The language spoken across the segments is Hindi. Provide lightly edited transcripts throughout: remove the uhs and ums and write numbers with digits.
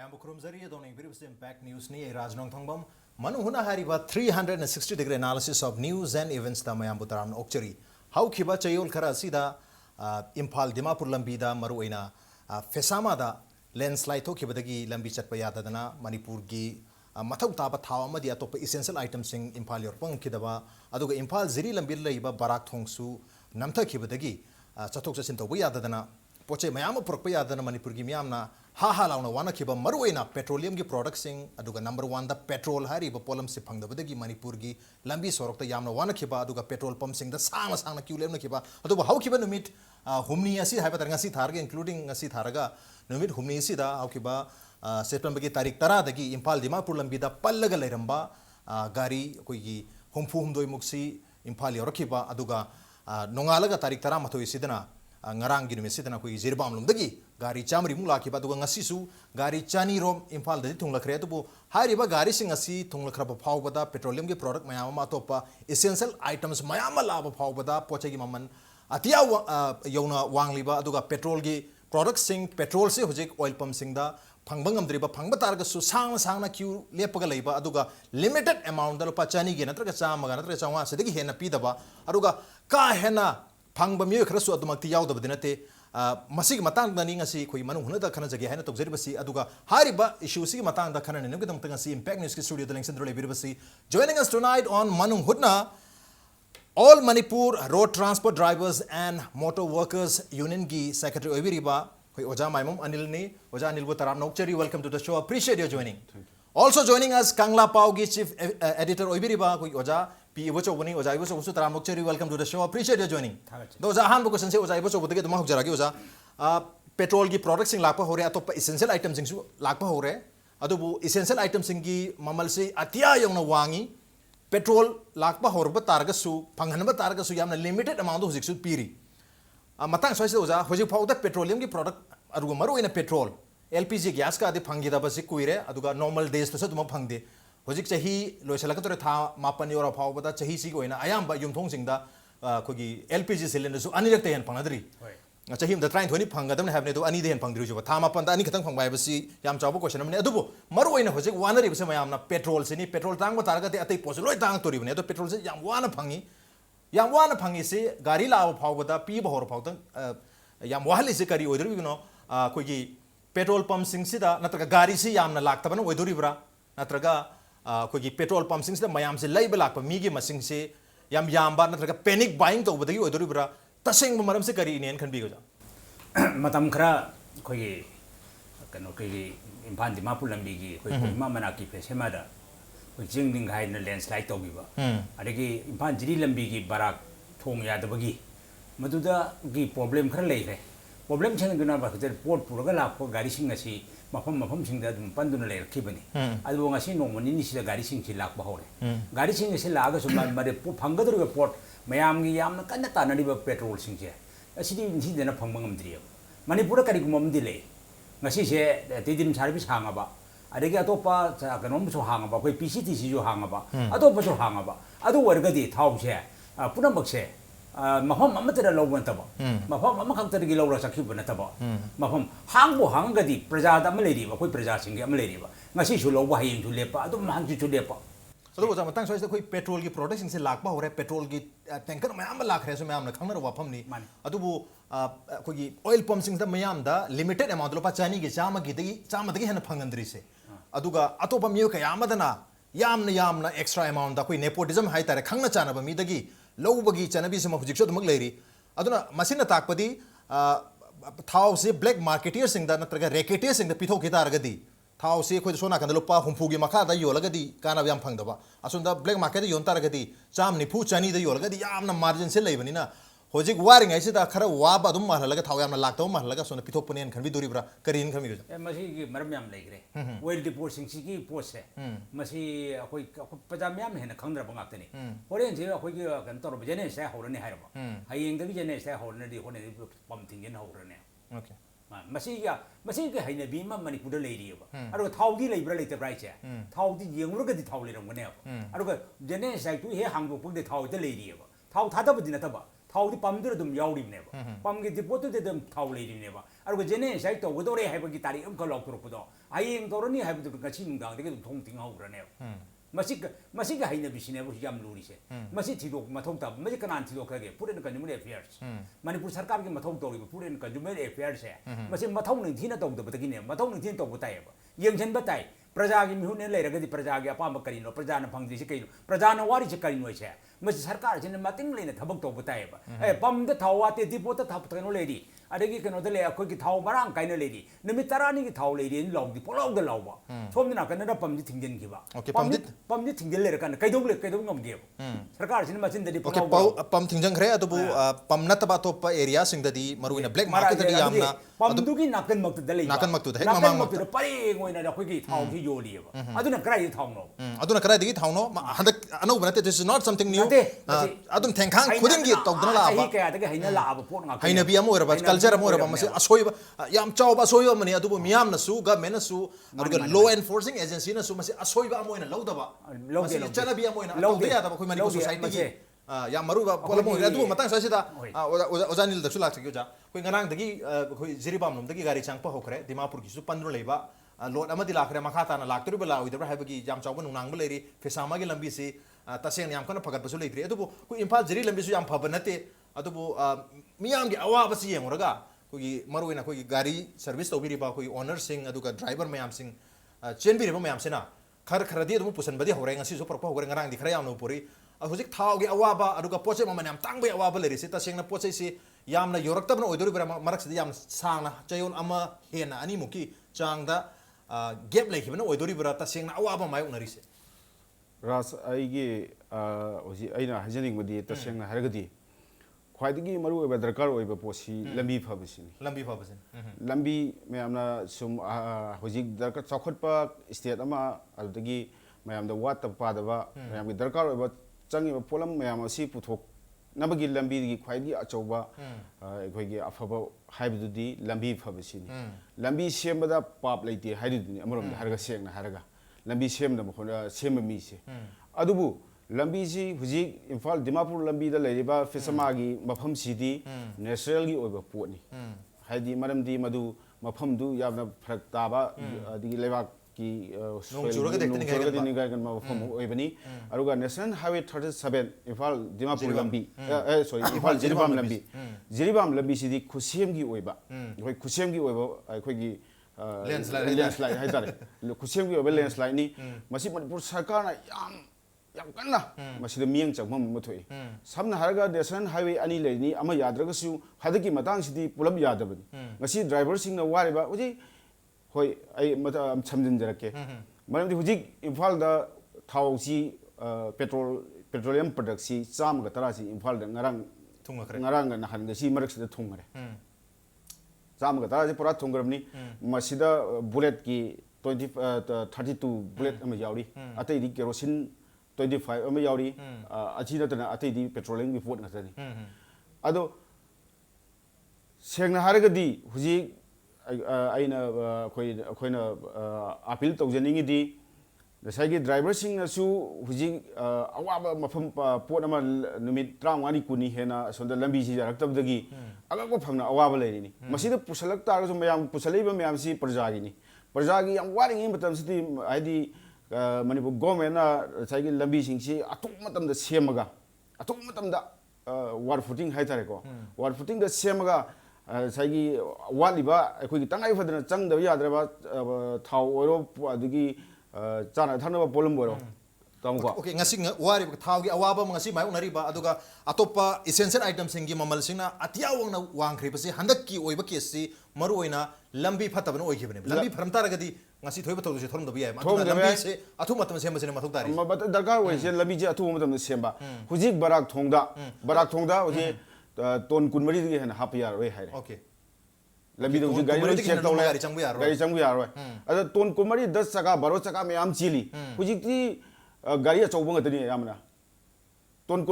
ꯃꯌꯥꯝꯕꯨ ꯈꯨꯔꯨꯝꯖꯔꯤ ꯑꯗꯣꯝꯅ ꯌꯦꯡꯕꯤꯔꯤꯕꯁꯤ ꯏꯝꯄꯦꯛ ꯅ꯭ꯌꯨꯁꯅꯤ ꯑꯩ ꯔꯥꯖꯅꯣꯡ ꯊꯣꯡꯕꯝ ꯃꯅꯨꯡ ꯍꯥꯏꯔꯤꯕ 360 ꯗꯤꯒ꯭ꯔꯤ ꯑꯦꯅꯥꯂꯤꯁꯤꯁ ꯑꯣꯐ ꯅ꯭ꯌꯨꯁ ꯑꯦꯟड ꯏꯚꯦꯟꯠꯁꯇ ꯃꯌꯥꯝꯕꯨ ꯇꯔꯥꯝꯅ ꯑꯣꯛꯆꯔꯤ ꯍꯧꯈꯤꯕ ꯆꯌꯣꯜ ꯈꯔ ꯑꯁꯤꯗ ꯏꯝꯐꯥꯜ ꯗꯤꯃꯥꯄꯨꯔ ꯂꯝꯕꯤꯗ ꯃꯔꯨꯑꯣꯏꯅ ꯐꯦꯁꯥꯃꯥꯗ ꯂꯦꯟꯁ꯭ꯂꯥꯏꯗ ꯊꯣꯛꯈꯤꯕꯗꯒꯤ ꯂꯝꯕꯤ ꯆꯠꯄ ꯌꯥꯗꯗꯅ ꯃꯅꯤꯄꯨꯔꯒꯤ ꯃꯊꯧ ꯇꯥꯕ ꯊꯥꯎ ꯑꯃꯗꯤ ꯑꯇꯣꯞꯄ ꯏꯁꯦꯟꯁꯤꯌꯦꯜ ꯑꯥꯏꯇꯦꯝꯁꯤꯡ ꯏꯝꯐꯥꯜ ꯌꯧꯔꯛꯄ ꯉꯝꯈꯤꯗꯕ ꯑꯗꯨꯒ ꯏꯝꯐꯥꯜ ꯖꯤꯔꯤ ꯂꯝꯕꯤꯗ ꯂꯩꯕ ꯕꯔꯥꯛ ꯊꯣꯡꯁꯨ ꯅꯝꯊꯈꯤꯕꯗꯒꯤ ꯆꯠꯊꯣꯛ ꯆꯠꯁꯤꯟ ꯇꯧꯕ ꯌꯥꯗꯗꯅ ꯄꯣꯠꯆꯩ ꯃꯌꯥꯝ ꯑꯃ ꯄꯨꯔꯛꯄ ꯌꯥꯗꯅ ꯃꯅꯤꯄꯨꯔꯒꯤ ꯃꯤꯌꯥꯝꯅ ꯍꯥ ꯂꯥꯎꯅ ꯋꯥꯅꯈꯤꯕ ꯃꯔꯨꯑꯣꯏꯅ ꯄꯦꯇ꯭ꯔꯣꯂꯤꯌꯝꯒꯤ ꯄ꯭ꯔꯣꯗꯛꯠꯁꯤꯡ ꯑꯗꯨꯒ ꯅꯝꯕꯔ 1ꯗ ꯄꯦꯇ꯭ꯔꯣꯜ ꯍꯥꯏꯔꯤꯕ ꯄꯣꯠꯂꯝꯁꯤ ꯐꯪꯗꯕꯗꯒꯤ ꯃꯅꯤꯄꯨꯔꯒꯤ ꯂꯝꯕꯤ ꯁꯣꯔꯣꯛꯇ ꯌꯥꯝꯅ ꯋꯥꯅꯈꯤꯕ ꯑꯗꯨꯒ ꯄꯦꯇ꯭ꯔꯣꯜ ꯄꯝꯞꯁꯤꯡꯗ ꯁꯥꯡꯅ ꯀ꯭ꯌꯨ ꯂꯦꯞꯅꯈꯤꯕ ꯑꯗꯨꯕꯨ ꯍꯧꯈꯤꯕ ꯅꯨꯃꯤꯠ ꯍꯨꯝꯅꯤ ꯑꯁꯤ ꯍꯥꯏꯕ ꯇꯥꯔꯦ ꯉꯁꯤ ꯊꯥꯔꯒ ꯏꯟꯀ꯭ꯂꯨꯗꯤꯡ ꯉꯁꯤ ꯊꯥꯔꯒ ꯅꯨꯃꯤꯠ ꯍꯨꯝꯅꯤ ꯑꯁꯤꯗ ꯍꯧꯈꯤꯕ ꯁꯦꯞꯇꯦꯝꯕꯔꯒꯤ ꯇꯥꯔꯤꯛ 10ꯗꯒꯤ ꯏꯝꯐꯥꯜ ꯗꯤꯃꯥꯄꯨꯔ ꯂꯝꯕꯤꯗ ꯄꯜꯂꯒ ꯂꯩꯔꯝꯕ ꯒꯥꯔꯤ ꯑꯩꯈꯣꯏꯒꯤ 64 ꯃꯨꯛꯁꯤ ꯏꯝꯐꯥꯜ ꯌꯧꯔꯛꯈꯤꯕ ꯑꯗꯨꯒ ꯅꯣꯡꯉꯥꯜꯂꯒ ꯇꯥꯔꯤꯛ 13 ꯁꯤꯗꯅ ꯉꯔꯥꯡꯒꯤ ꯅꯨꯃꯤꯠꯁꯤꯗꯅ ꯑꯩꯈꯣꯏꯒꯤ ꯖꯤꯔꯤꯕꯥꯝꯂꯣꯝꯗꯒꯤ ꯒꯥꯔꯤ 100ꯃꯨꯛ ꯂꯥꯛꯈꯤꯕ ꯑꯗꯨꯒ ꯉꯁꯤꯁꯨ ꯒꯥꯔꯤ 200ꯔꯣꯝ ꯏꯝꯐꯥꯜꯗꯗꯤ ꯊꯨꯡꯂꯈ꯭ꯔꯦ ꯑꯗꯨꯕꯨ ꯍꯥꯏꯔꯤꯕ ꯒꯥꯔꯤꯁꯤꯡ ꯑꯁꯤ ꯊꯨꯡꯂꯈ꯭ꯔꯕ ꯐꯥꯎꯕꯗ ꯄꯦꯇ꯭ꯔꯣꯂꯤꯌꯝꯒꯤ ꯄ꯭ꯔꯣꯗꯛꯠ ꯃꯌꯥꯝ ꯑꯃ ꯑꯇꯣꯞꯄ ꯏꯁꯦꯟꯁꯤꯌꯦꯜ ꯑꯥꯏꯇꯝꯁ ꯃꯌꯥꯝ ꯑꯃ ꯂꯥꯛꯑꯕ ꯐꯥꯎꯕꯗ ꯄꯣꯠꯆꯩꯒꯤ ꯃꯃꯜ ꯑꯇꯤꯌꯥ ꯌꯧꯅ ꯋꯥꯡꯂꯤꯕ ꯑꯗꯨꯒ ꯄꯦꯇ꯭ꯔꯣꯜꯒꯤ ꯄ꯭ꯔꯣꯗꯛꯠꯁꯤꯡ ꯄꯦꯇ꯭ꯔꯣꯜꯁꯤ ꯍꯧꯖꯤꯛ ꯑꯣꯏꯜ ꯄꯝꯞꯁꯤꯡꯗ ꯐꯪꯕ ꯉꯝꯗ꯭ꯔꯤꯕ ꯐꯪꯕ ꯇꯥꯔꯒꯁꯨ ꯁꯥꯡꯅ ꯀ꯭ꯌꯨ ꯂꯦꯞꯄꯒ ꯂꯩꯕ ꯑꯗꯨꯒ ꯂꯤꯃꯤꯇꯦꯗ ꯑꯦꯃꯥꯎꯟꯗ ꯂꯨꯄꯥ 200ꯒꯤ ꯅꯠꯇ꯭ꯔꯒ 100ꯒ ꯅꯠꯇ꯭ꯔꯒ 500 ꯁꯤꯗꯒꯤ ꯍꯦꯟꯅ ꯄꯤꯗꯕ ꯑꯗꯨꯒ ꯀꯥ ꯍꯦꯟꯅ ꯐꯪꯕ ꯃꯤꯑꯣꯏ ꯈꯔꯁꯨ ꯑꯗꯨꯃꯛꯇꯤ ꯌꯥꯎꯗꯕꯗꯤ ꯅꯠꯇꯦ ꯃꯁꯤꯒꯤ ꯃꯇꯥꯡꯗꯅꯤ ꯉꯁꯤ ꯑꯩꯈꯣꯏ ꯃꯅꯨꯡ ꯍꯨꯠꯅꯗ ꯈꯟꯅꯖꯒꯦ ꯍꯥꯏꯅ ꯇꯧꯖꯔꯤꯕꯁꯤ ꯑꯗꯨꯒ ꯍꯥꯏꯔꯤꯕ ꯏꯁꯨꯁꯤꯒꯤ ꯃꯇꯥꯡꯗ ꯈꯟꯅꯅꯕꯒꯤꯗꯃꯛꯇ ꯉꯁꯤ ꯏꯝꯄꯦꯛ ꯅ꯭ꯌꯨꯁꯀꯤ ꯁ꯭ꯇꯨꯗꯤꯑꯣꯗ ꯂꯦꯡꯁꯤꯟꯗꯨꯅ ꯂꯩꯕꯤꯔꯤꯕꯁꯤ ꯖꯣꯏꯅꯤꯡ ꯑꯁ ꯇꯨꯅꯥꯏꯠ ꯑꯣꯟ ꯃꯅꯨꯡ ꯍꯨꯠꯅ all Manipur road transport drivers and motor workers union की सेक्रेटरी ओइबिरिबा कोई ओजा माइमम अनिल ने ओजा अनिल बो तराम नोकचरी welcome to the show appreciate your joining also joining us Kangla Pao की चीफ एडिटर ओइबिरिबा कोई ओजा पी इबो चोबनी ओजा इबो चोबसु तराम नोकचरी welcome to the show appreciate your joining दो ओजा हान बो क्वेश्चन से ओजा इबो चोबदगे दमा हुजरागी ओजा पेट्रोल की प्रोडक्ट सिंग लापा हो रे अतोप एसेंशियल आइटम सिंग सु लापा हो रे अदुबु एसेंशियल आइटम सिंग की ममल से अतिया यंगना वांगी पेट्रोल लापा होरब तारगसु फंगनब तारगसु यामना लिमिटेड अमाउंट हुजिकसु पीरी मतंग सोइसे ओजा हुजिक फाउदा पेट्रोलियम की प्रोडक्ट अरुगु मरुइना पेट्रोल एलपीजी गैस का आदि फंगिदबसि कुइरे अदुगा नॉर्मल डेज तसु दुम फंगदे हुजिक चही लोइसलकतरे था मापन योरा फाउबदा चही सी गोइना अयाम बा युमथोंग सिंगदा खुगी एलपीजी सिलेंडर सु अनिरक तेन फंगदरी चही द ट्राइन थोनी फंगदम हैबने दो अनी देन फंगद्रि जुबा था मापन दा अनी खतंग फंगबाय बसि याम चाबो क्वेश्चन हमने अदुबो मरुइना हुजिक वानरी बसे मयामना पेट्रोल सिनी पेट्रोल तांग तारगते अतै पोस लोय तांग तोरिबने अदो पेट्रोल से याम वाना फंगी से गाड़ी लाव फावबदा पीब होर फावद याम वाहली से करी ओइदरिबिनो कोइगी पेट्रोल पंप सिंगसिदा नत्रगा गाड़ी से यामना लाक्तबन ओइदोरिब्रा नत्रगा कोइगी पेट्रोल पंप सिंगसिदा मयाम से लैब लाक्प मीगी मसिंग से यामबा नत्रगा पैनिक बाइंग तौबदगी ओइदोरिब्रा तसेंग मरम से करी इनेन खनबिगोजा मतम खरा कोई कनो कोई इम्फाल दिमापुर लंबी की कोई कोइमा मना की फेसेमादा कोई जिंगदिंग हाइना लैंडस्लाइड तौबिबा अदगी इम्फाल जिरी लंबी की बराक थोंग यादबगी मदुदा की प्रॉब्लम खरा लेरे प्रॉब्लम छनगना बाखजर पोर्ट पुरगा लाखो गाड़ी सिंग असी मफम सिंगदा दुम पंदुना लेरखिबनी अदु ngasi नोमनि निसिदा गाड़ी सिंग छि लाखबा होरे गाड़ी सिंग से लागा सुमा मारे फंगदरुगा पोर्ट मयामगी यामना कन्ना तानरिबा पेट्रोल सिंगजे असिदि निसिदना फंगबा ngamdriya मणिपुर करिगुम अमदि ले ngasi se tidim सर्विस हांगाबा अदगी अतोपा कनोम सो हांगाबा कोई पीसीटीसी जो हांगाबा अतोपा सो हांगाबा अदु वर्गदि थाउसे पुनमक्से मफम अमतरा लौबन तबा मफम अमखंतरगी लौरा सखिब नतबा मफम हांगबो हांगदि प्रजादा अम लेरिबा कोई प्रजा सिंगे अम लेरिबा ngasi सु लौबा हायिंग सु लेपा अदु महंजु सु लेपा अदो ओजा मतंग सोइसे कोई पेट्रोल की प्रोडक्ट सिंग से लाखबा होरे पेट्रोल की टैंकर मयाम लाखरे सो मयाम खंगनर वाफमनी अदुबु कोई ऑयल पंप सिंग दा मयाम दा लिमिटेड अमाउंट लोपा 200 गी 100 हेन फंगंद्री से अदुगा अतोपा मियो कयामदना यामना एक्स्ट्रा अमाउंट दा कोई नेपोटिज्म हाइ तारे खंगना चानबा मिदगी लौबगी चनबी से हुजिक दुमक लेरी अदुना मसिना ताकपदी थाव से ब्लैक मार्केटियर सिंग दा नत्रगा रैकेटियर सिंग दा पिथो खितारगदी थाव से कोई सोना कंद लुपा हुंफुगी मखादा योलगदी कानाब याम फंगदबा असुंदा ब्लैक मार्केट योन तारगदी चाम निफु चनी दा योलगदी यामना मार्जिन से लेबनिना होजिक वारिंग आइसिदा खरा वाबा दुम महलगा थाव यामना लाक्तव महलगा सोना पिथोपनेन खनबि दोरिब्रा करिन खनबि ए मसी की मरम याम लेगरे ऑयल डिपोट सिंग की पोस्ट से मसी कोई पजाम याम हेन खंगद्रबा ngakतनी होरेन जे अखोई की कन तोर बजेने से हौरने हायरबा हायेंग दगी जेने से हौरनदी होने पम थिंगेन हौरने ओके मसी के हाइने बीमा मणिपुर लेरिबा अरु थाउदी लेब्रा लेते प्राइस थाउदी येंगुरगदी थाउ लेरमगने अरु जेने साइटु हे हांगबो पुगदे थाउ ते लेरिबा थाउ थादबदि नतबा थाउदी पमदुर दुम याउरिबनेबा पमगे डिपोट दे दम थाउ लेरिबनेबा अरगो जेने साइ तो गदोरे हाइबगी तारिख अम खलाउ तुरपदो आयेंग तोरनी हाइबदु गछि नुंगांग दे थोंग तिंग हौरने मसी का हाइना बिसिने बु याम लुरिसे मसी थिदोक मथौ ता मसी कनान थिदोक खगे पुरेन कंज्यूमर अफेयर्स मणिपुर सरकार के मथौ तोरिबो पुरेन कंज्यूमर अफेयर्स है मसी मथौ नं थिना तौदबदगिने मथौ नं थिन तौब तायबा येंगजन बताय प्रजा की मिहुने लेरगदी प्रजा की अपाम करिनो प्रजा न फंगदी से कइनो प्रजा न वारी से करिनो छे मसी सरकार जिन मतिंग लेने थबक तौब तायबा ए पम द थाव वाते डिपोट थाप तनो लेदी अदगी कनो दले अखोय की थाव मरांग काइनो लेदी निमित तरानी की थाव लेदी लौदी पोलाव द लावबा सोमना कनना पम दि थिंगन खिबा पम दि थिंगल लेर कन कैदों ngam सरकार जिन मचिन ददी पोलाव पम थिंजंग खरे अदुबु पम नतबा तोप एरिया सिंग ददी मरुइना ब्लैक मार्केट ददी यामना पम दुगी नाकन मक्त दले नाकन मक्तु द हेक ममांग मक्तु परे ngoina da khoi ki थाव की योलियबा अदुना क्राइ थावनो अदुना करा दिगी थावनो हंदक अनौ बनते this is not something new अदुन थेंखांग खुदिन गी तौदना लाबा ही कया दगे हैना लाबा पोट nga हैना बि अमो रबा कल्चर अमो रबा मसे असोइबा याम चावबा असोइबा मने अदुबु मियाम नसु गवर्नमेंट नसु अदुगा लॉ एनफोर्सिंग एजेंसी नसु मसे असोइबा अमोइना लौदबा मसे चना बि अमोइना लौदे यादबा खोइ मनिपुर सोसाइटी के याम मरुबा पोलमो अदुबु मतंग सासिदा ओजानिल दसु लाक्थि जा खोइ ngरang दगी खोइ जिरिबाम नुम दगी गारि चांगपा होखरे दिमापुर की सु पंद्रो लेबा लोड अमदि लाखरे मखाताना लाक्तरिबा लाउइदबा हाइबगी याम चावबा नुनांगबा लेरि फेसामा गी लंबी से तसेंग याम कन फगतबसु लेत्रि अदुबु कोइ इम्फाल जिरि लंबीसु याम फबा नते अदुबु मियाम गी अवाबसि येंगरगा कोइ मरुइना कोइ गाड़ी सर्विस तौबिरिबा कोइ ओनर सिंग अदुगा ड्राइवर मयाम सिंग चेनबिरिबा मयाम सेना खर खरदी अदुबु पुसनबदि होरे ngasi सु परपा होरे ngarang di खरा यामनो पुरी हुजिक थावगी अवाबा अदुगा पोचे ममन याम तांगबे अवाबा लेरिसे तसेंगना पोचे से यामना योरक्तबना ओइदोरिबरा मरक्सदि याम सांगना चयोन अमा हेना अनि मुकी चांगदा गेप लेखिबना ओइदोरिबरा तसेंगना अवाबा मायोनरिसे रास आइगे होजि आइना हाजनिंगबदि तसेंगना हारगदि ख्वाइदगी मरु ओइबा दरकार ओइबा पोसी लंबी फबसिन लंबी मयामना सुम होजिक दरकार चौखटपा स्टेट अमा अदगी मयामदा वाट पादबा मयामगी दरकार ओइबा चंगिबा पोलम मयाम असि पुथोक नबगी लंबी गी ख्वाइदगी अचौबा अखोइगी अफबा हाइबदुदी लंबी फबसिनी लंबी सेमबदा पाप लेते हाइदुनी अमरम हारगा सेंगना हारगा लंबी सेमना मखोना सेम मीसे अदुबु लंबी जी हुजिक इम्फाल दिमापुर लंबी दा लेरिबा फिसमागी मफम सिदी नेचुरल गी ओइबा पोनी हाइदी मरमदी मदु मफम दु याबना फरक ताबा दिगी लेबाक की नोंगजुरगदि निगागन मफम ओइबनी अरुगा नेशनल हाईवे 37 इम्फाल दिमापुर लंबी सॉरी इम्फाल जिरिबाम लंबी सिदी खुसेम गी ओइबा होय खुसेम गी ओइबा अखोइगी लैंडस्लाइड हाइतारे खुसेम गी ओइबा लैंडस्लाइड नि मसि मणिपुर सरकारना याम कन्ना मसिदा मियंग चंगम मथोई सबना हारगा नेशनल हाईवे अनि लेनी अमा याद्रगसु हदकी मतंग सिदी पुलब यादबनी ngasi ड्राइवर सिंग ना वारेबा उजी होय आई मत समजिन जरके मरमदि हुजिक इम्फाल दा थाउसी पेट्रोलियम प्रोडक्ट सी चाम ग तरासी इम्फाल दा ngarang na han gasi marak sida thungare चाम ग तरासी पुरा थुंगरमनी मसिदा बुलेट की 32 बुलेट अमा यावरी अतै दि केरोसिन 25 अमा यावरी अची नतना अतै दि पेट्रोलियम की पोट नतनी अदो सेंगना हारगदी हुजी आइना खोइना अपील तौजनिंगी नसाइगी ड्राइवर सिंगसु हुजी अवाबा मफम पोट अमा नुमित 35 कुनी हेना सोंदा लंबी सि जारक्तबदगी अगको फंगना अवाबा लेरिनी मसिदा पुसलक तारसु मयाम पुसलैबा मयाम सि प्रजागी याम वारिंगी मतम सिदी आइदी मणिपुर गवर्नमेंट साइगी लंबी सिंगसी अतुक मतम द सेमगा अतुक मतम द वार फुटिंग हाइतारेको वार फुटिंग द सेमगा साइगी वालिबा अखोगी तंगाई फदना चंगदब याद्रबा थाव ओरो अदगी चाना थानबा पोलम बोरो तमको okay ngasi wari thawgi awaba ngasi mai unari ba aduga atopa essential item singi mamal singna atiawang na wangkhri pasi handakki oiba case maru oina lambi phatabna oikhibne lambi pharamta ragadi ngasi thoiba thodu se thorum dabi ai ma lambi se athu matam sem sene mathuk tari ma bat darkar oi se lambi je athu matam semba hujik barak thongda oje ton kunmari gi hena hapya roi haire okay lambi do gari check tawle gari changbu ya roi ada ton kunmari 10 chaka 12 chaka me am chili hujik ti gari achouba ngatani yamna ton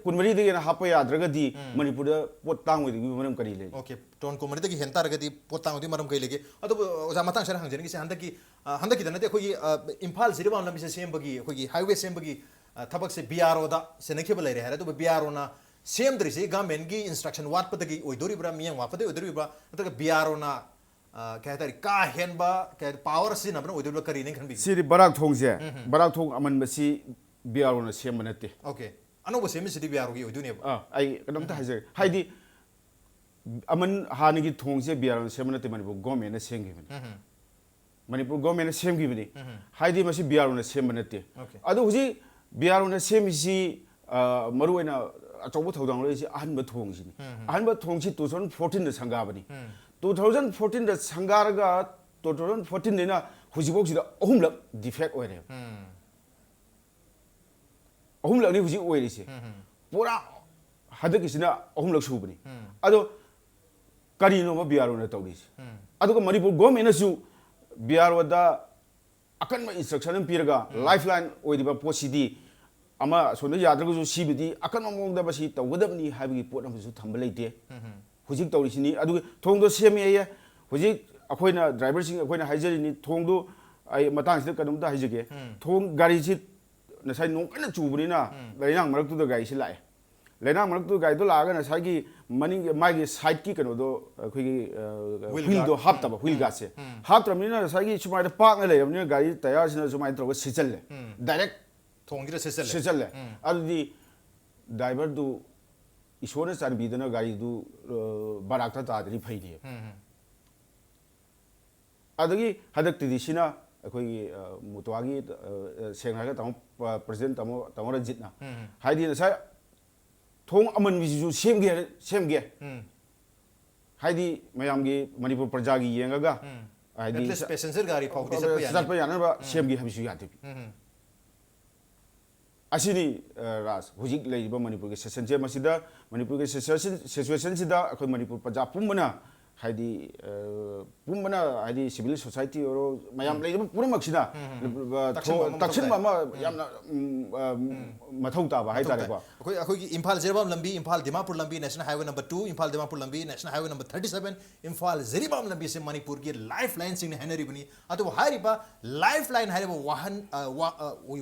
kunmari de na hapa yadragadi manipur da pot tang wi maram kari le okay ton kunmari de henta ragadi pot tang wi maram kai lege adu oja matang sara hangjani gi handaki da nate khoi imphal ziribam lambi se sembagi khoi highway sembagi thabak se BRO da senekhe balai re hare to BRO na सेम दरिसे गवर्नमेंट की इंस्ट्रक्शन वाटपदगी ओइदोरिब्रा मियंग वाटपदे ओइदोरिब्रा नतक बिआरओ ना क्या कहता है का हेनबा क्या पावर से नबन ओइदोरिब्रा करी नहीं खनबी सिरी बराक थोंग से बराक थोंग अमन बसी बिआरओ ना सेम बनते ओके अनोबो सेम सिटी बिआरओ की ओइदोने आई कदम ता हाइजे हाइदी अमन हानि की थोंग से बिआरओ सेम बनते मणिपुर गवर्नमेंट ने सेंगी बनी मणिपुर गवर्नमेंट ने सेंगी बनी हाइदी मसी बिआरओ ने सेम बनते अदो हुजी बिआरओ ने सेम इसी मरुएना अचौबो थौदांग लोइसी अहनबो थोंगसिनी अहनबो थोंगसी 2014 दा संगाबनी 2014 दा संगारगा 2014 देना हुजिबोक्सिदा अहुमलक डिफेक्ट ओइरे अहुमलक नि हुजि ओइरिसे पूरा हदकिसिना अहुमलक सुबनी अदो करिनो मा बिआरओ ना तौरिसे अदुगा मणिपुर गवर्नमेंट नसु बिआरओ दा अकन इंस्ट्रक्शन पिरगा लाइफलाइन ओइदिबा पोसिदी अमा सोने याद्रगसु सिबिदी अकन ममोंग दा बसी तौगदबनी हाबिगी पोट अमसु थंब लेते हुजिक तौरिसिनी अदु थोंगदो सेमी ये हुजिक अखोइना ड्राइवर सिंग अखोइना हाइजरिनी थोंगदो आई मतांग सिदा कदम दा हाइजगे थोंग गाड़ी सि नसाई नों कन चुबनिना लैनांग मरक्तु दा गाड़ी सि लाए लैनांग मरक्तु गाड़ी दो लागा नसाई मनिंग मागी साइड की कनो दो अखोइगी व्हील दो हापतबा व्हील गास से हापत्रमिना नसाई सुमाइदा पाक ने लेरमनि गाड़ी टायर सिना सुमाइ तरोग सिचल डायरेक्ट थोंगिरा सेसल सिचल अदि ड्राइवर दु इशोर चारबीदना गाड़ी दु बाराक्ता तादरी फैदि अदगी हदक तिदिसिना अखोई मुतवागी सेंगनागा तम प्रेसिडेंट तमो रंजितना हाइदि नसा थोंग अमन बिजु सेमगे हाइदि मयामगी मणिपुर प्रजागी येंगागा हाइदि पैसेंजर गाड़ी फाउदी सतप यानबा सेमगे हबिसु यादि असिनी राज हुजिक लेइबा मणिपुर के सेशन जे मसिदा मणिपुर के सिचुएशन सिदा अखोई मणिपुर प्रजा पुमना हाइदी पुमना हाइदी सिविल सोसाइटी और मयाम लेइबा पुरा मक्सिना तक्षिन मामा यामना मथौ ताबा हाइ तारे बा अखोई अखोई की इम्फाल जिरीबाम लंबी इम्फाल दिमापुर लंबी national highway number 2 Imphal Dimapur लंबी national highway number 37 Imphal Jiribam लंबी से मणिपुर की लाइफ लाइन सिंह हैनरी बनी अतो हारिबा लाइफ लाइन हारिबा वाहन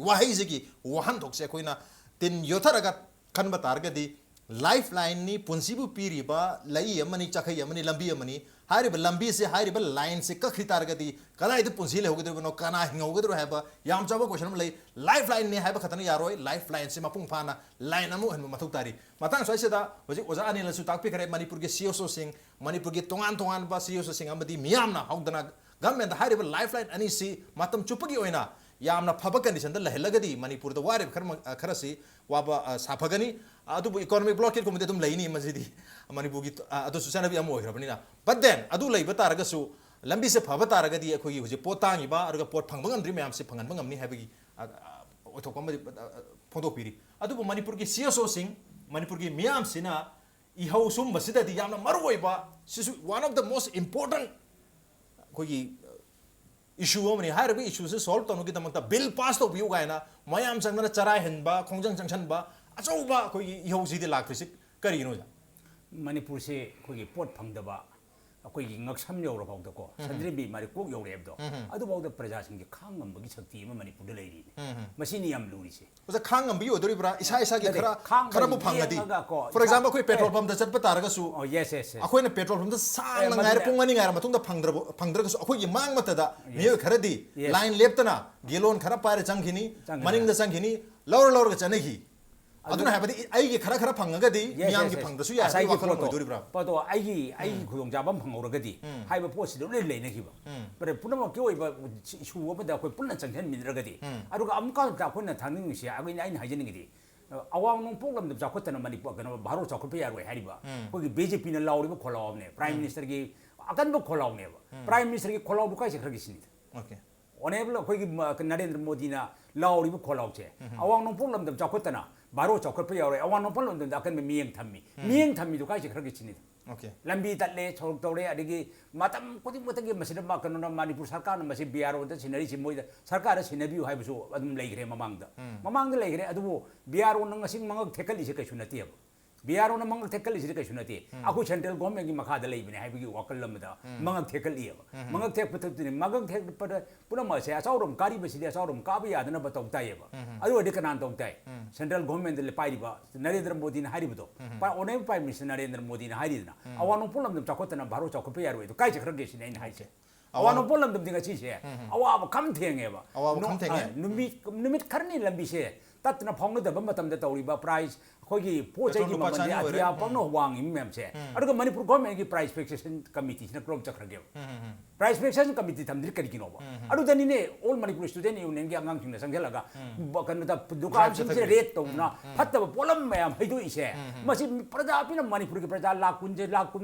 वाहै जगी वाहन थोकसे अखोइना तिन योथरगा खनबा तारगदी लाइफ लाइन नि पुंसीबु पीरिबा लई अमनी चखै अमनी लंबी अमनी हारिबा लंबी से हारिबा लाइन से कखि तारगदी कदाइद पुंसी ले होगदो कना हिंगोगदो हैबा याम चाबो क्वेश्चन लई लाइफ लाइन ने हैबा खतन यारोय लाइफ लाइन से मपुंग फाना लाइन अमु हन मथौ तारी मतंग सोइसेदा होजि ओजा अनिलसु ताकपि खरे मणिपुर के सीओसो सिंह मणिपुर के तोंगान तोंगान बा सीओसो सिंह अमदी मियामना हौदना गवर्नमेंट हारिबा लाइफ लाइन अनि सी मतम चुपगी ओइना यामना फब कंडीशन लहलगदी मणिपुर वारे खरसी वाबा साफगनी अदुबु इकोनॉमिक ब्लॉकेट कुमदे तुम लैनी मजिदी मणिपुर की अदु सुचनबी अम ओइरबनिना बट देन अदु लैब तारगसु लंबी से फब तारगदी अखोई हुजे पोत तांगिबा अरगा पोत फंगबंगमद्री मैम से फंगनबंग हमनी हैबगी ओथोकम फोंदोपिरी अदुबु मणिपुर की सीएसओ सिंह मणिपुर की मियाम सिना इहौ सुम बसिददी यामना मरुओइबा सिसु one of the most important कोई इशू अमनी हारबी इशू से सॉल्व तनु की तमकता बिल पास तो बिउ गायना मयाम संगना चराय हनबा खोंजंग जंक्शन अचौबा कोई इहौसीदे लाक्रिसे करिनो जा मणिपुर से कोई पोट फंगदबा अखोई ngaksham yoro bawda ko sadribi mari kok yore ebdo adu bawda praja sing khang ngam gi shakti ma manipur de leiri masini yam luri se oza khang ngam bi odori bra isa isa gi khara bu phangadi for example koi petrol pump da chat pa taraga su oh yes yes akhoi na petrol pump da sang na ngai pung ani ngai matung da phangdra su akhoi gi mang mata da me kharadi line leptana gelon khara pare changkhini maning da changkhini lor ga chanegi अदुना हैबदी आइगे खरा खरा फंगगदी मियाम की फंगदसु या साइ वखल होदोरि ब्रा पतो आइगी खुदोंग जाबम फंगौरगदी हाइबा पोसि दो ले लेनखिबा पर पुनम के ओइबा इशू ओबदा कोइ पुनन चंगथन मिनरगदी अरुगा अमका ता कोइना थांनिंगसि आगै नाइन हाइजनिंगदी अवांग नं पोग्लम द जाखोतन मणिपुर गनो भारत जाखोप यारोय हारिबा कोइ बीजेपी न लाउरिबा खोलावने प्राइम मिनिस्टर की अकनबो खोलावने प्राइम मिनिस्टर की खोलावबु काइसे खरगिसिनि ओके ओनेबल कोइ नरेंद्र मोदी ना लाउरिबा खोलावचे अवांग नं पोग्लम द जाखोतना बारो चौकट पे यारे अवान नोपल नं दाकन में मियंग थम्मी दु काइसे खरगे चिनि ओके लंबी तले छोक तौरे अदिगी मतम कोदि मतगे मसिदा मा कनो मणिपुर सरकार न मसि बिआरओ द सिनरी सि मोइदा सरकार सिनबिउ हाइबसु अदुम लेग्रे ममांगदा लेग्रे अदुबो बिआरओ न ngasi मंगक थेकली से कैसु नतियब BRO na mangak thekal is ka sunati aku central government ki makha da lei bine haibi wakal lam da mangak thekal li ba mangak thek patut ni mangak thek pada pura ma se asaurum kari ba sidi asaurum ka ba yadna ba tong tai ba adu de kanan tong tai central government le pai ba Narendra Modi na hari ba pa onai pai minister Narendra Modi na hari na awanu pulam dum chakot na baro chakot pe yarwe to kai chakra ge sin hai se awanu pulam dum dinga chi se awa ba kam thenge ba awa ba kam thenge numit kharni lambi se tatna phong da ba matam da tawri ba price khoi pochai ki mamani atia pangno wang im mem che aduga manipur government ki price fixation committee na krom chakra ge price fixation committee thamdir kari kino ba adu dani ne all manipur student union ge angang thingna sangjala ga kan da dukan sing se rate to na phatta ba polam mayam haidu ise masi praja apina manipur ki praja lakun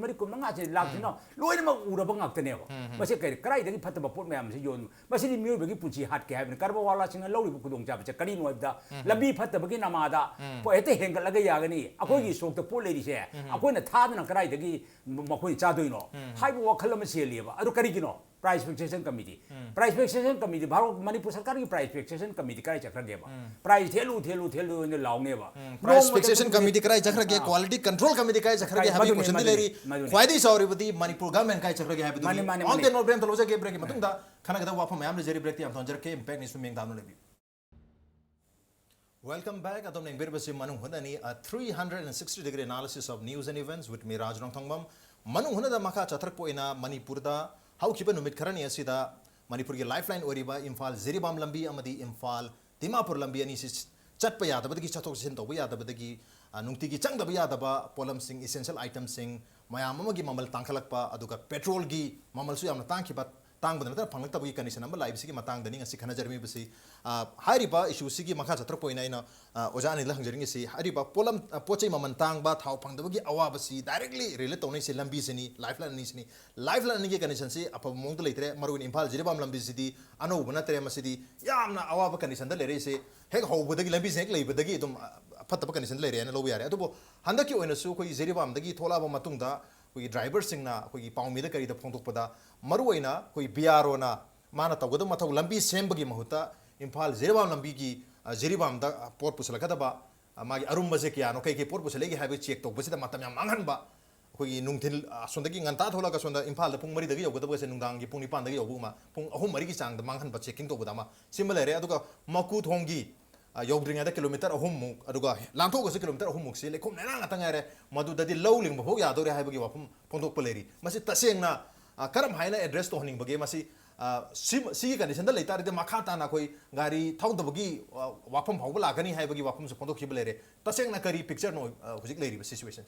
mari kum nga che lakino loina ma ura ba ngak tane ba masi kai krai da ki phatta ba pot mayam se yon masi ni myo ba ki punchi hat ke ha karba wala sing lori bu kudong cha ba kari no da lambi phatta ba ki namada po ete hengal laga yagani akoi gi sok ta pol lady se akoi na thad na krai da ki makoi cha doino haibu wakhal ma se liba adu kari kino price fixation committee bharo manipur sarkar ki price fixation committee kai chakra ge ba price thelu ne laune ba price fixation committee kai chakra ge quality control committee kai chakra ge habi question dileri khwaidi sauri budi manipur government kai chakra ge habi duri on the no brand loja ge break matung da khana ga wafam yam le jeri break ti am tonjer ke impact ni swimming down lebi welcome back atom neng ber basi manung hunani a 360 degree analysis of news and events with me Rajrong Thongbam manung hunada makha chatrak po ina manipur da how kiba numit kharani asida manipur ki lifeline oriba imphal ziribam lambi amadi imphal dimapur lambi ani si chatpa yadabadagi chathok sin toba yadabadagi nungti ki changdaba yadaba polam sing essential items sing mayam amagi mamal tangkhalakpa aduga petrol gi mamal su yamna tangkiba tang badana phangak tabu condition number live sigi matang dani ngasi khana jarmi bisi hariba issue sigi makha chatra poina ina ojani la hangjaring si hariba polam pochai maman tang ba thau phangdabu gi awa basi directly relate tonai se lambi sini lifeline ni gi condition si apa mong leitre maruin imphal jiribam lambi sidi ano bana tere masidi yamna awa ba condition da lere se hek ho budagi lambi se hek lei budagi dum phatta ba condition lere na lobu yare adubo handaki oina su koi jiribam dagi thola ba matungda koi driver singna koi paumi da kari da phongtokpada maruina koi BRO na mana tawgada mathau lambi sembagi mahuta imphal ziribam lambi gi ziribam da port pusalakada ba magi arumba se kya no kai ke port pusalegi haibe check tok basida matam yam manghan ba koi nungthil sondagi nganta thola ka sonda imphal da pung mari dagi yogada ba se nungdang gi pung nipan dagi yobu ma pung ahum mari gi chang da manghan ba checking tobada ma similar aduga maku thongi yogdring ada kilometer ahum mu aduga langtho ga se kilometer ahum mu se lekhum nena ngata ngare madu dadi lowling ba ho ya dore haibe gi wapum pongtok peleri masi tasengna karam haina address to honing bage masi si condition da leita de makha na koi gari thau da bagi wapam hau la gani hai bagi wapam se pondok khibele re taseng na kari picture no hujik leri situation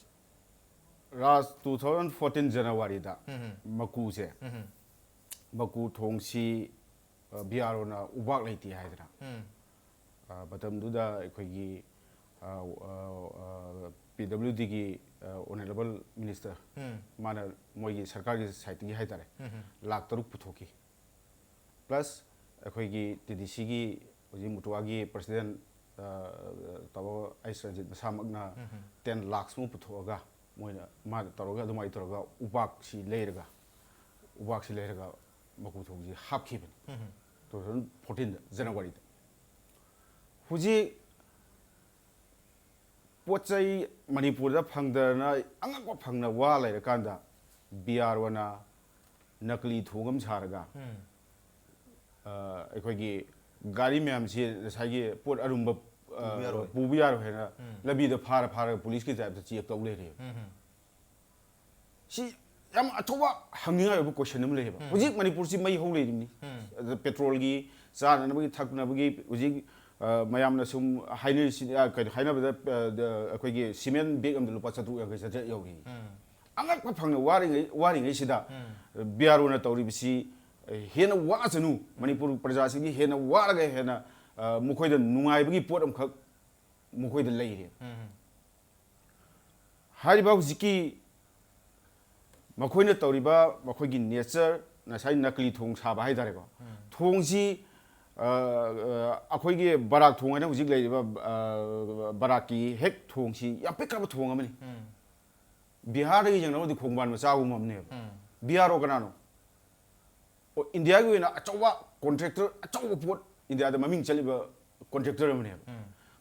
ras 2014 January da maku se maku thongsi BRO na ubak leiti haidra batam du da khoi gi PWD की ऑनरेबल मिनिस्टर माना मोगी सरकार की साइट की हाइतारे लाख तरुक पुथोकी प्लस अखोई की TDC की उजी मुटुआ की प्रेसिडेंट तब आइस रंजित मसामगना 10 लाख मु पुथोगा मोइना मा तरोगा दुमाई तरोगा उबाक सी लेरगा मकु थोगी हापखिबन 2014 जनवरी हुजी पोचै मणिपुर दा फंगदना अंगक फंगना वा लेर कांदा BRO ना नकली थोगम सारगा अखोगी गाड़ी मैम से सागी पोट अरुम पुबियार हेना लबी द फार पुलिस की टाइप चेक तौ ले रे सी यम अथवा हंगिंगा यो क्वेश्चन नम लेबा हुजी मणिपुर सी मई हो लेनी पेट्रोल की चाना नबगी थकना बगी हुजी mayamna sum hainer hainer da akoigi cement bag am lupa chatu ya gaisa ja yogi angak pa phangna waring ei sida BRO na tawri bisi hena wa chanu manipur praja si gi hena wa ga hena mukhoi da nungai bagi pot am khak mukhoi da leire hari ba ziki makhoi na tawri ba makhoi gi nature na sai nakli thong sa ba hai dare ko thong si अखोई के बराक थोंग है ना उसी बराक की हेक थोंग सी या पे कब थोंग हमने बिहार की जंगल में खोंगबान में चाहूँ हमने BRO का नानो और इंडिया की ना अचौवा कॉन्ट्रैक्टर अचौवा पोट इंडिया में ममिंग चली कॉन्ट्रैक्टर हमने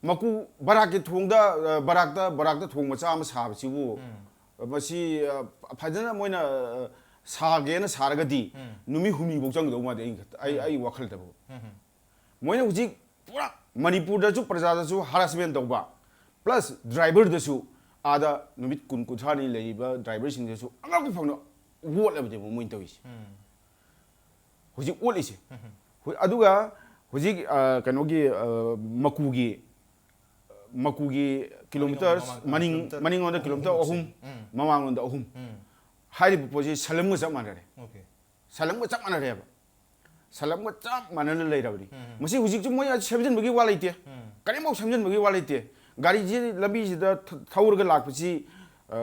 maku barak ke thongda barak da thong macha ma sa chibu masi phajana moina sa ge na saraga di numi humi bok jang do ma de ai wakhal da bo moina huji pura manipur da chu praja da chu harassment do ba plus driver da chu ada numit kun kuthani leiba driver sing da chu anga ku phangno wot la de mo moin tawi huji wot ise aduga huji kanogi makugi kilometer maning on the kilometer ohum mamang on the ohum hai posi salam ga manare okay salam ga manare ba salam ga manale lei rabdi masi huji chu moya semjen bagi walaite kani mo semjen bagi walaite gari ji labi ji da thaur ga lak pasi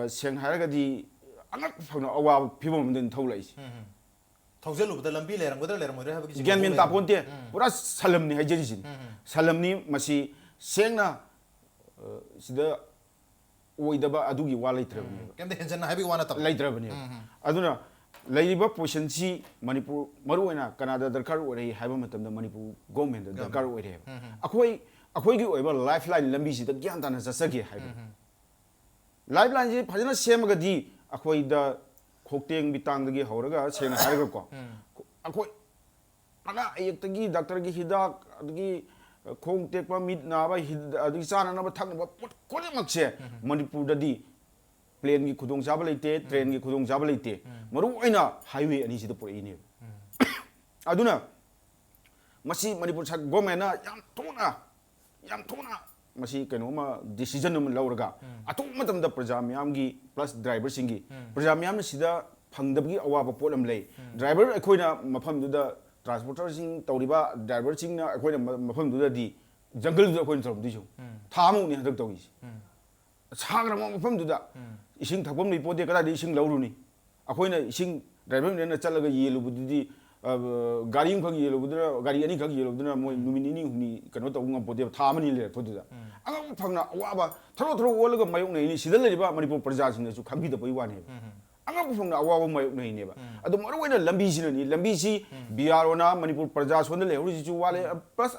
seng har ga di angak phangno awa phibom den thaulai thauzel ubda lambi lerang bodra lerang modra habaki gen min taponte pura salam ni hajeri jin salam ni masi sengna sida oidaba adugi walaitrabni kemde henjan habi wana tab laitrabni aduna laiba position si manipur maruina kanada darkar ore haiba matamda manipur government darkar ore akoi gi oiba lifeline lambi sida gyan tana jasage haiba lifeline ji phajana semaga di akoi da khokteng bitang dagi horaga sena haiga ko akoi ana ayaktagi doctor gi hidak adagi khong tekpa mit na ba adi sana na ba thak ba ko le makse manipur da di plane gi khudong jaba leite train gi khudong jaba leite maru aina highway ani si da pore ni aduna masi manipur sa government na yam thona masi keno ma decision num lauraga atu matam da praja myam gi plus driver singi praja myam na sida phangdab gi awa ba polam lei driver ekhoina mafam du da transporter sing tawriba driver sing na akoina mafam du da di jungle du akoina tawdi ju thamu ni hadak tawi sagra mafam du da ising thakbam ni pode kada di ising lauru ni akoina ising driver ne na chalaga yelu bu di gari khang yelu bu da gari ani khang yelu bu da moi numini ni huni kano tawu ngam pode thamani le pode da anga phangna awa tharo wolaga mayong nei ni sidal le ba manipur praja sing na su khambi da pai wa ne anga phangna awa mayong nei ne ba adu maru waina lambi si ni lambi si biarona manipur praja sonda le hori ju wale plus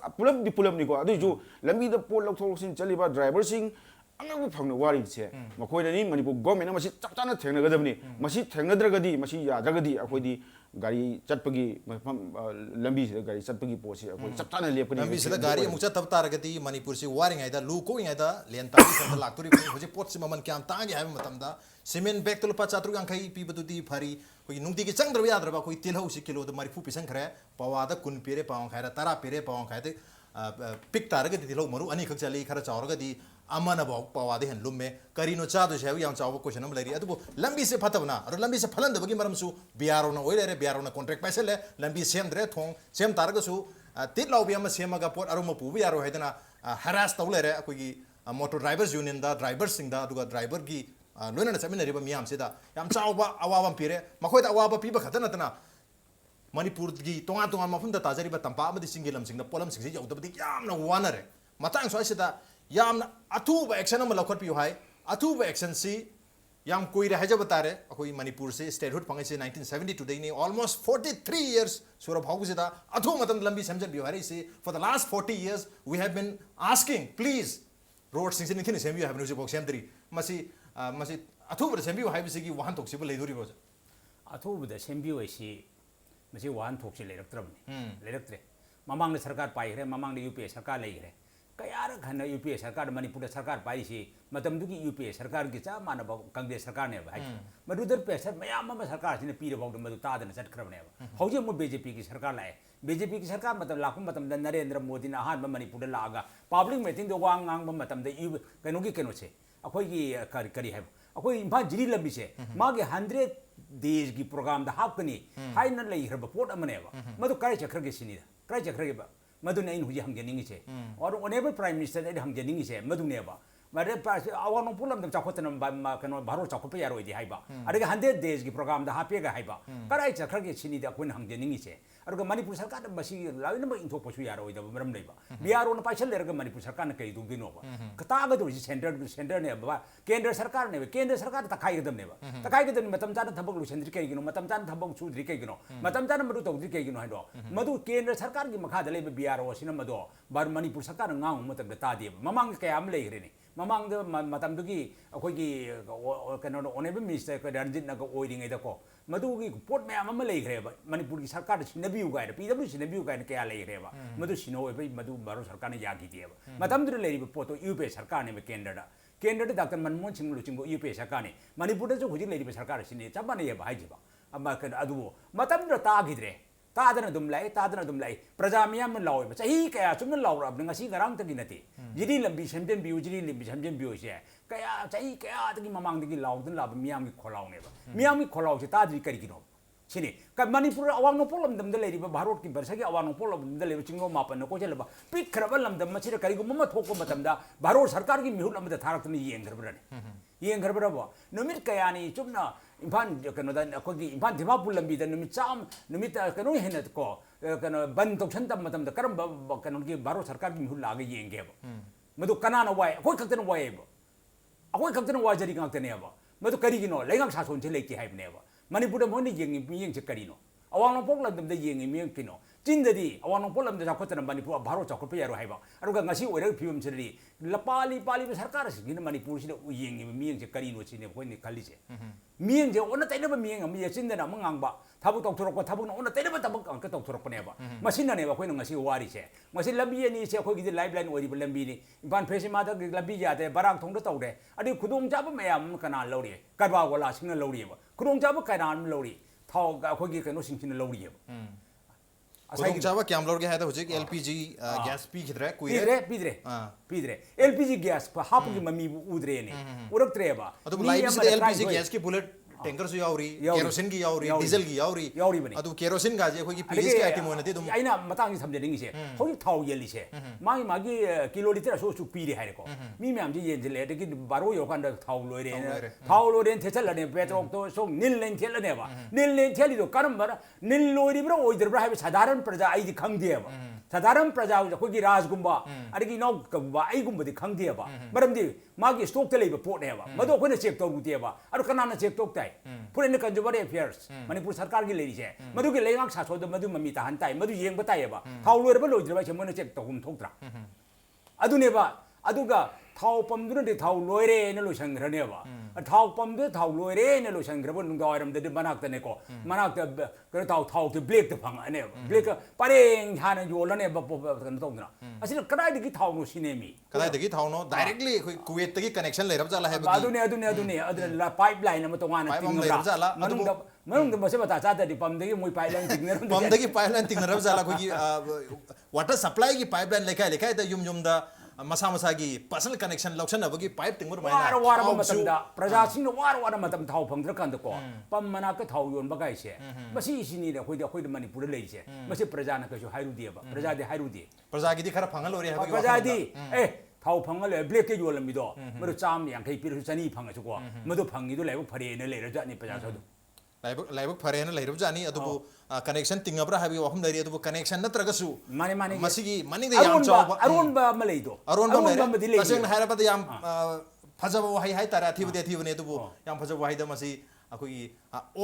pulam ni ko adu ju lambi da pol lok thok sin chaliba driver sing anga phangna wari che makoina ni manipur government masi chapchana thengna gadabni masi thengnadragadi masi yadragadi akoi gari chatpagi lambi se gari chatpagi posi akoi chapchana lepkani lambi se gari mukcha tab taragati manipur si waring aida lu ko inga len ta sa lakturi hoje pot si maman kyam tangi ha matam da cement bag to pa chatru angkai pi batuti phari koi nungti ki changdra ya dra ba koi tilhau si kilo da mari fu pisan khare pawa da kun pere pawang khaira tara pere pawang khaite pik taragati tilhau maru ani khak chali khara chauragadi amana bok pawa de hen lumme karino cha do shew yang chaw question am leri adu lambi se phatabna aru lambi se phalan debagi maram su biaro na oile re biaro na contract paise le lambi sem dre thong sem targa su tit law bi am sema ga pot aru ma pu biaro hedana harass tawle re akoi motor drivers union da drivers sing da aduga driver gi loina na chamin riba miyam se da yam chaw ba awa pire makhoi da awa pi ba khatana tana manipur gi tonga mafum da tajari ba tampa amadi singilam sing da polam sing ji yawdabdi yamna wanare matang so asida yamna atuba action am lakhot pi hai atuba action si yam koi re haja batare akoi manipur se statehood pangai se 1970 today ni almost 43 years surab hau se da athu matam lambi samjan bi hari se for the last 40 years we have been asking please road sing sin kin sem you have no box sem masi athu ber sem bi hai bi se gi wahan tok se le duri bo athu ber sem bi si masi wahan tok se le raktre mamang ne sarkar pai re mamang ne UPA sarkar le re kayara khana UPA sarkar manipur sarkar pai si matam du ki UPA sarkar gi cha mana ba congress sarkar ne ba madudar pressure mayam ma sarkar sine pi re ba madu ta dana chat khrab ne ba hoje mo BJP ki sarkar lae BJP ki sarkar matam lakum matam da Narendra Modi na han ba manipur da laga public meeting do wang ngang ba matam da kano gi kano che akoi gi kari hai akoi imphal jiri lambi se ma ge 100 days gi program da hapkani hai na lei hra ba port amane ba madu kai chakra ge sini da kai chakra ge ba madu nei huji hamgeningi che or honorable prime minister ne hamgeningi che madu ne ba mare awan nong pulam dam chakot na kano baro chakot pa yaro idi haiba adega 100 days gi program da hape ga haiba karai chakra ge chini da kun hang de ningi che aruga manipur sarkar da masi lawi na inthok pasu yaro ida maram leiba biaro na paisal lerga manipur sarkar na kai du dino ba kata ga do center ne ba kendra sarkar ta khai ga dam ne ba ta khai ga dam matam jana thabak lu sendri kai gino matam jana thabak chu dri kai gino matam jana madu tawdri kai gino haido madu kendra sarkar gi makha da leiba biaro sina mado bar manipur sarkar ngang matam da ta de mamang kay am lei gre ni mamang da matam du gi akoi gi kano onebe minister ka ranjit na ko oiding ai da ko madu gi port me am lei gre ba manipur gi sarkar sinabiu ga da pw sinabiu ga kaya lei gre ba madu sino e madu baro sarkar ne ya gi de ba matam du lei ba poto up sarkar ne kendra da Dr. Manmohan Singh lu chingbo UP sarkar ne manipur da jo hujik lei ba sarkar sine chaba ne ba hai ji ba amma kan adu matam da ta gi dre तादना दुम लाई प्रजा मियाम लाओ चाही कया चुम लाओ अब ngasi garang tagi nati jiri lambi semden biu jiri lambi semden biu se kaya chahi kaya tagi mamang tagi law den lab miam gi kholaw ne ba miam gi kholaw se tadri kari gino sini ka manipur awang no polam dam de lei ba bharot ki barsa gi awang no polam de lei chingro mapan ko jela ba pik kharabal lam dam machira kari gu mama thok ko matam da bharot sarkar gi mihut lam da tharak ni yeng garba ba numit kaya ni chumna impan kano da ko gi impan dimapur lambi da numit cham numit kano hena ko kano ban tok chan tam matam da karam ba kano gi baro sarkar gi mihul laga yeng ge ba madu kanana wai ko khakten wai ba akoi khakten wai jari ngak tene ba madu kari gi no lengang sa son che leki hai ne ba manipur da moni yeng che kari no awang no pok lam da yeng mi kino 진들이 아와노 폴람데 자코트는 마니푸아 바로 자코 페야로 하이바 아루가 ngasi 오래 피움 처리 라팔리 팔리 सरकार सिगिन मणिपुर सिने उयेंग मियंग जे करिनो चिने कोइने खालिजे मियंग जे ओना तैनबा मियंग मिय चिनदना मंगांगबा थाबु तौथरको थाबुन ओना तैनबा थाबु अंक तौथरकनेबा मसिननेबा कोइनो ngasi वारिसे ngasi lambi ani se कोइगि लाइफलाइन ओरिबा lambi नि इबान फेसिमा द lambi यादे बारांग थोंद तौदे अदि खुदोंग जाबा मयाम कना लौरि कारबा वाला सिंग लौरिबा खुदोंग जाबा कानान लौरि थाव कोइगि कनो सिंसिन लौरिबा खुदोंग चाबा क्या लोग है तो हुजिक LPG गैस पी खिदरे पीदरे LPG गैस हाप की मम्मी उदरे ने उरक्तरे बा अदु लाइफ से LPG गैस की बुलेट टैंकर से यावरी केरोसिन की यावरी डीजल की यावरी बने अदु केरोसिन का जे कोई पीएस के आइटम होने तुम आइना मतांग समझेंगे से होई थाव येली से मागी मागी किलो लीटर सो पीरे है को मी मैम जी ये जले कि बारो यो कांड थाव लोरे थेचलने पेट्रोल तो सो नील लेन थेलने बा नील लेन थेली तो करम बरा नील लोरी ब्रो ओइदर है साधारण प्रजा आई खंगदे बा साधारण प्रजा कोई राजगुंबा अदगी नौ कबा आई गुंबदि खंगदे बा मरमदि मागी स्टॉक ते लेबा पोट ने बा मदो कोने चेक तौरुते बा अरु कनाना चेक तौक ताई पुरे ने कंज्यूमर अफेयर्स मणिपुर सरकार की लेरी से मदु के लेंगाक सासो द मदु मम्मी ताहन ताई मदु येंग बताए बा थाव लोरबा लोइद्रबा से मने चेक तौम थोक्त्रा अदुने बा अदुगा थाव पमदुन दे थाव लोइरे ने लोसंग्रने बा थाव पमदु थाव लोइरे ने लोसंग्रबो नुंगावरम दे मनाक तने को मनाक के थाव के ब्लैक ते फंग अने ब्लैक पारेंग हान योलने बा कन तौना असिन कदाय दगी थाव नो सिनेमी कदाय दगी थाव नो डायरेक्टली कुवेत तगी कनेक्शन लेरब जाला है अदुने पाइपलाइन अम तोगाना तिंगरा मनुंग मसे बता चादा दि पमदगी मोय पाइपलाइन तिंगनर पमदगी पाइपलाइन तिंगनर जाला कोई वाटर सप्लाई की पाइपलाइन लेखाय द युम दा मसा मसा की पर्सनल कनेक्शन लौक्शन अबगी पाइप तिंगुर मायना वार मतमदा प्रजा सिंग वार मतम थाव फंगद्र कांद को पम मना के थाव योन बगाय से मसी सिनी रे खोइद मणिपुर लेइ से मसी प्रजा न कछु हाइरुदि बा प्रजा दे हाइरुदि प्रजा की खरा फंगल ओरे है प्रजा दी ए थाव फंगल ब्लैक के योलमिदो मरु चाम यांखै पिरु चनी फंगसु को मदु फंगिदो लाइब फरे ने लेर जानि प्रजा सदु लाइबक फरेन लेरब जानी अदुबु कनेक्शन तिंगब्रा हाबी वहम लेरी अदुबु कनेक्शन नत्रगसु माने मसिगी मनिंग दे याम चाव अरुण बा मलेदो अरुण बा लेरी तसेंग हायरबद याम फजब वहाई हाय तारा थीबने अदुबु याम फजब वहाई द मसी अखोई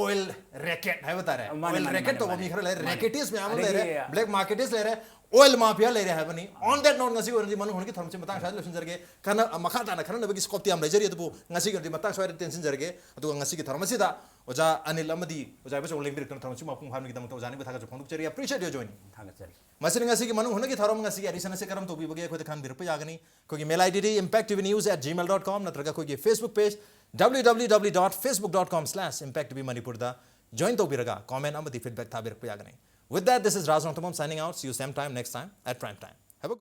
ऑयल रैकेट है बता रहे ऑयल रैकेट तो बमी खरे ले रैकेटिस में आम ले रहे ब्लैक मार्केटिस ले रहे ऑयल माफिया ले रहे है बनी ऑन दैट नोट ngasi ओरजी मनु होनकी थरमचे मतंग साद लसन जरगे खाना मखा ताना खरन बगी स्कोप तियाम लेजरी अदुबु ngasi गरदी मतंग साइड टेंशन जरगे अदु ngasi की थरमसी दा ओजा अनिल अमदी ओजा बस ओलिंग बिरकन थरमची मापुंग फामनी की दम तो जाने बथा का फोन चरी अप्रिशिएट यो जॉइनिंग थांगा चरी मसिन ngasi की मनु होनकी थरम ngasi एडिशन से करम तो बी बगे खोद खान बिरप यागनी कोगी मेल आईडी impacttvnews@gmail.com नत्रगा कोगी Facebook page www.facebook.com/impacttvmanipur da join to biraga comment amadi feedback thabirp yagani with that this is Raj Nongthamam signing out see you same time next time at prime time have a